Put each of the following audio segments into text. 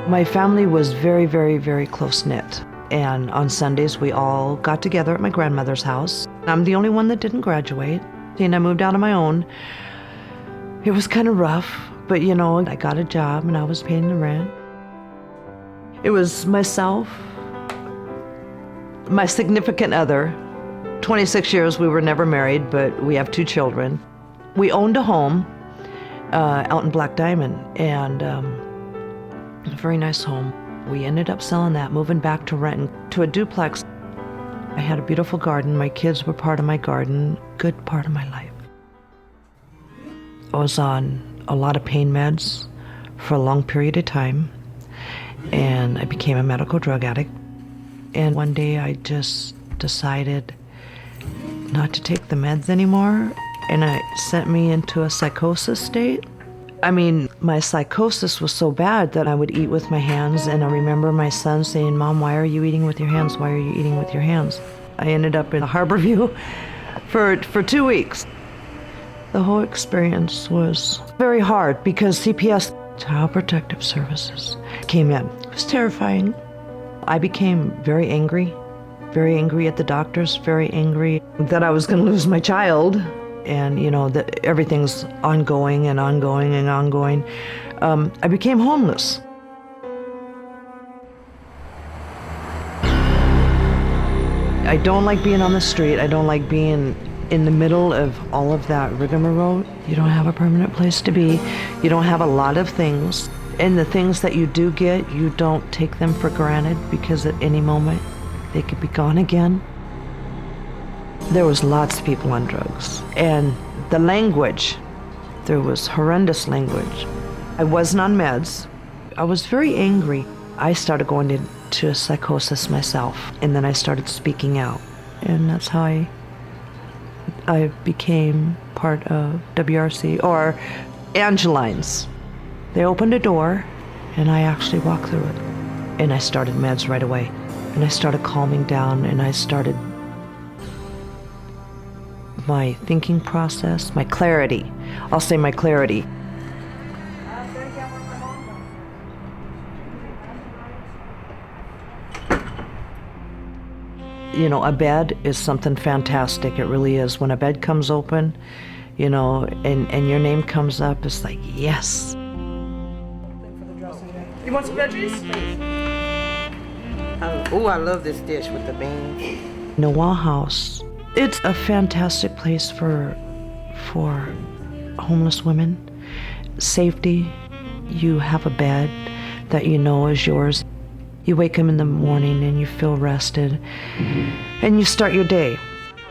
My family was very, very, very close-knit. And on Sundays, we all got together at my grandmother's house. I'm the only one that didn't graduate, and I moved out on my own. It was kind of rough, but I got a job and I was paying the rent. It was myself, my significant other. 26 years, we were never married, but we have 2 children. We owned a home out in Black Diamond, and a very nice home. We ended up selling that, moving back to Renton, to a duplex. I had a beautiful garden. My kids were part of my garden, good part of my life. I was on a lot of pain meds for a long period of time, and I became a medical drug addict. And one day I just decided not to take the meds anymore, and it sent me into a psychosis state. I mean, my psychosis was so bad that I would eat with my hands, and I remember my son saying, "Mom, why are you eating with your hands? Why are you eating with your hands?" I ended up in Harborview for 2 weeks. The whole experience was very hard because CPS, Child Protective Services, came in. It was terrifying. I became very angry at the doctors, very angry that I was going to lose my child. And, that everything's ongoing and ongoing and ongoing. I became homeless. I don't like being on the street. I don't like being in the middle of all of that rigmarole. You don't have a permanent place to be. You don't have a lot of things. And the things that you do get, you don't take them for granted because at any moment they could be gone again. There was lots of people on drugs. And the language, there was horrendous language. I wasn't on meds. I was very angry. I started going into psychosis myself, and then I started speaking out. And that's how I became part of WRC, or Angelines. They opened a door, and I actually walked through it. And I started meds right away. And I started calming down, and I started my thinking process, my clarity. I'll say my clarity. A bed is something fantastic. It really is. When a bed comes open, and your name comes up, it's like, yes. You want some veggies? Oh, I love this dish with the beans. Noah House. It's a fantastic place for homeless women. Safety. You have a bed that you know is yours. You wake up in the morning and you feel rested, and you start your day.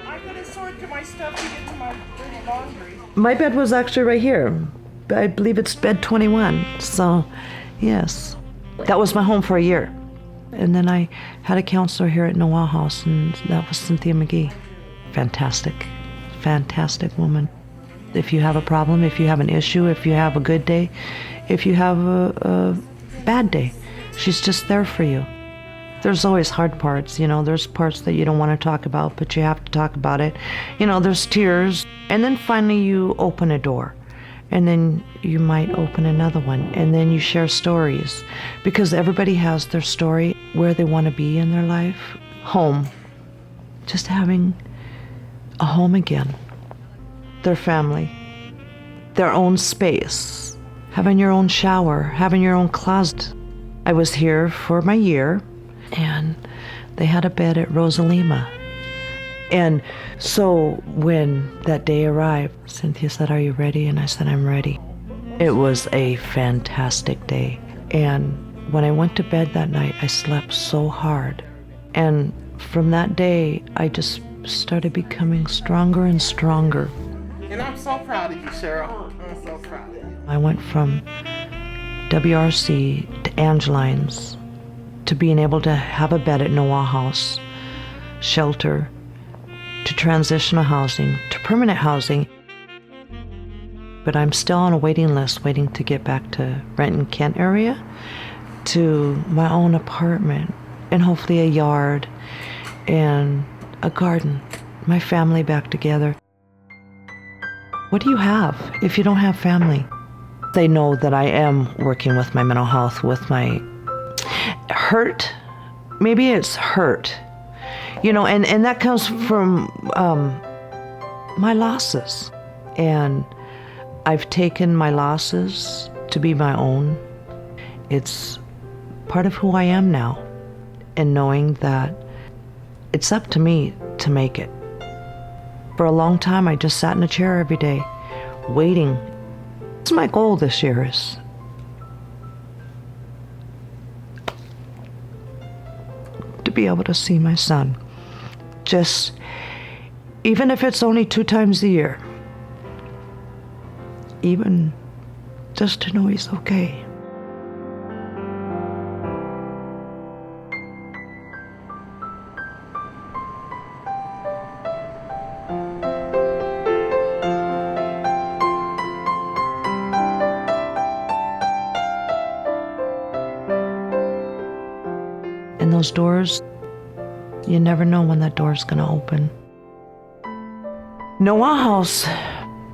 I'm gonna sort my stuff to get to my dirty laundry. My bed was actually right here. I believe it's bed 21. So, yes. That was my home for a year. And then I had a counselor here at Noah House, and that was Cynthia McGee. Fantastic woman. If you have a problem, if you have an issue, if you have a good day, if you have a bad day, she's just there for you. There's always hard parts, there's parts that you don't want to talk about, but you have to talk about it. There's tears. And then finally you open a door. And then you might open another one. And then you share stories. Because everybody has their story, where they want to be in their life. Home. Just having a home again. Their family. Their own space. Having your own shower. Having your own closet. I was here for my year, and they had a bed at Rosalima. And so when that day arrived, Cynthia said, "Are you ready?" And I said, "I'm ready." It was a fantastic day. And when I went to bed that night, I slept so hard. And from that day, I just started becoming stronger and stronger. And I'm so proud of you, Cheryl. I'm so proud of you. I went from WRC to Angelines, to being able to have a bed at Noah House, shelter, to transitional housing, to permanent housing. But I'm still on a waiting list, waiting to get back to Renton, Kent area, to my own apartment, and hopefully a yard and a garden, my family back together. What do you have if you don't have family? They know that I am working with my mental health, with my hurt. Maybe it's hurt, and that comes from my losses. And I've taken my losses to be my own. It's part of who I am now, and knowing that it's up to me to make it. For a long time, I just sat in a chair every day, waiting. That's my goal this year is to be able to see my son. Just, even if it's only 2 times a year, even just to know he's okay. And those doors, you never know when that door's gonna open. Noah House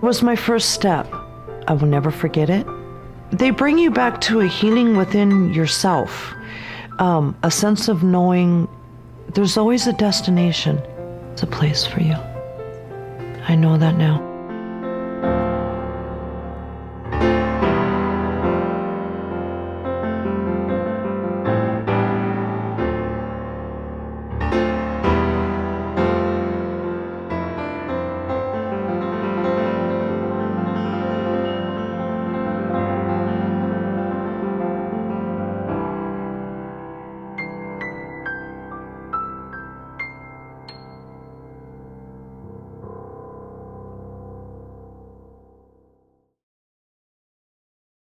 was my first step. I will never forget it. They bring you back to a healing within yourself, a sense of knowing there's always a destination. It's a place for you. I know that now.